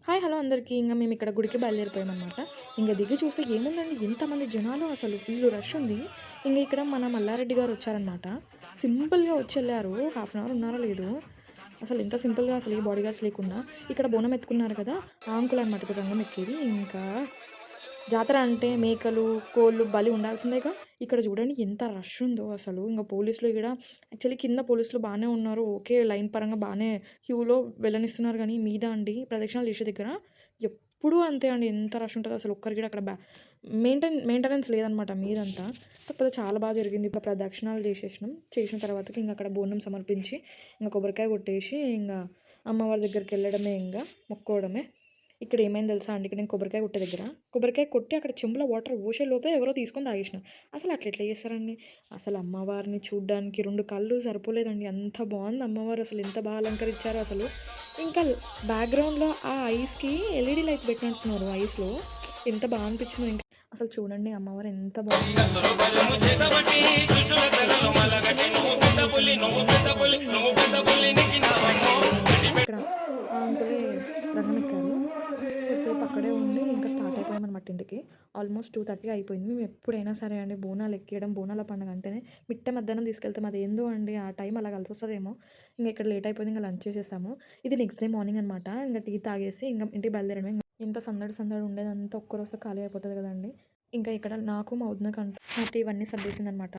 Hi hello అందరికీ మేము ఇక్కడ గుడికి బయలుదేరిపోయామన్నమాట. దిగి చూస్తే ఏముందండి ఇంతమంది జనాలు అసలు ఫుల్ రష్ ఉంది. ఇక్కడ మన మల్లారెడ్డి గారు వచ్చారనమాట. సింపుల్‌గా వచ్చెళ్లారు. హాఫ్ అన్ అవర్ ఉన్నారో లేదో. అసలు ఎంత సింపుల్‌గా అసలు ఏ బాడీ గార్డ్స్ లేకుండా ఇక్కడ బోనం ఎత్తుకున్నారు కదా! ఆ అంకుల్ అనమాట ఇప్పుడు రంగం ఎక్కేది. జాతర అంటే మేకలు, కోళ్ళు బలి ఉండాల్సిందేగా. ఇక్కడ చూడండి ఎంత రష్ ఉందో అసలు. పోలీసులు ఈడ యాక్చువల్లీ కింద పోలీసులు బానే ఉన్నారు. ఓకే. లైన్ పరంగా బానే క్యూలో వెళ్ళనిస్తున్నారు గానీ, మీద అండి ప్రదక్షిణాలు చేసే దగ్గర ఎప్పుడూ అంతే అండి. ఎంత రష్ ఉంటదో అసలు ఒక్కరికి కూడా అక్కడ మెయింటెనెన్స్ లేదనమాట మీదంతా. కాకపోతే చాలా జరిగింది. ఇప్పుడు ప్రదక్షిణాలు చేసేసినాం. చేసిన తర్వాతకి అక్కడ బోనం సమర్పించి, కొబ్బరికాయ కొట్టేసి, అమ్మవారి దగ్గరికెళ్ళడమే మొక్కోవడమే. ఇక్కడ ఏమైంది తెలుసా అండి? ఇక్కడ నేను కొబ్బరికాయ కొట్టే దగ్గర, కొబ్బరికాయ కొట్టి అక్కడ చెంబులో వాటర్ పోసే లోపే ఎవరో తీసుకొని తాగేసినారు. అసలు అట్లా ఎట్లా చేస్తారండి? అసలు అమ్మవారిని చూడ్డానికి 2 కళ్ళు సరిపోలేదండి. అంత బాగుంది అమ్మవారు. అసలు ఎంత బాగా అలంకరించారో అసలు. ఇంకా బ్యాక్‌గ్రౌండ్‌లో ఆ ఐస్‌కి ఎల్ఈడీ లైట్స్ పెట్టినట్టున్నారు ఐస్‌లో. ఎంత బాగా అనిపించిందో. అసలు చూడండి అమ్మవారు ఎంత బాగుందో. ఇక్కడ ఆ అంకులే రంగం ఎక్కారు. కొద్దిసేపు అక్కడే ఉండి స్టార్ట్ అయిపోయామనమాట ఇంటికి. ఆల్మోస్ట్ 2:30 అయిపోయింది. మేము ఎప్పుడైనా సరే అండి బోనాలు ఎక్కియడం, బోనాల పండుగ అంటేనే మిట్ట మధ్యాహ్నం తీసుకెళ్తాం. అదేందో అండి ఆ టైం అలా కలిసొస్తదేమో. ఇక్కడ లేట్ అయిపోయింది. లంచ్ చేసేసాము. ఇది నెక్స్ట్ డే మార్నింగ్ అనమాట. టీ తాగేసి ఇంటికి బయలుదేరడమే. ఎంత సందడి సందడి ఉండేదంతా ఒక్కరోజుతో ఖాళీ అయిపోతది కదండీ. ఇక్కడ నాకు మా వదినకంటూ ఇవన్నీ సర్దేసిందనమాట.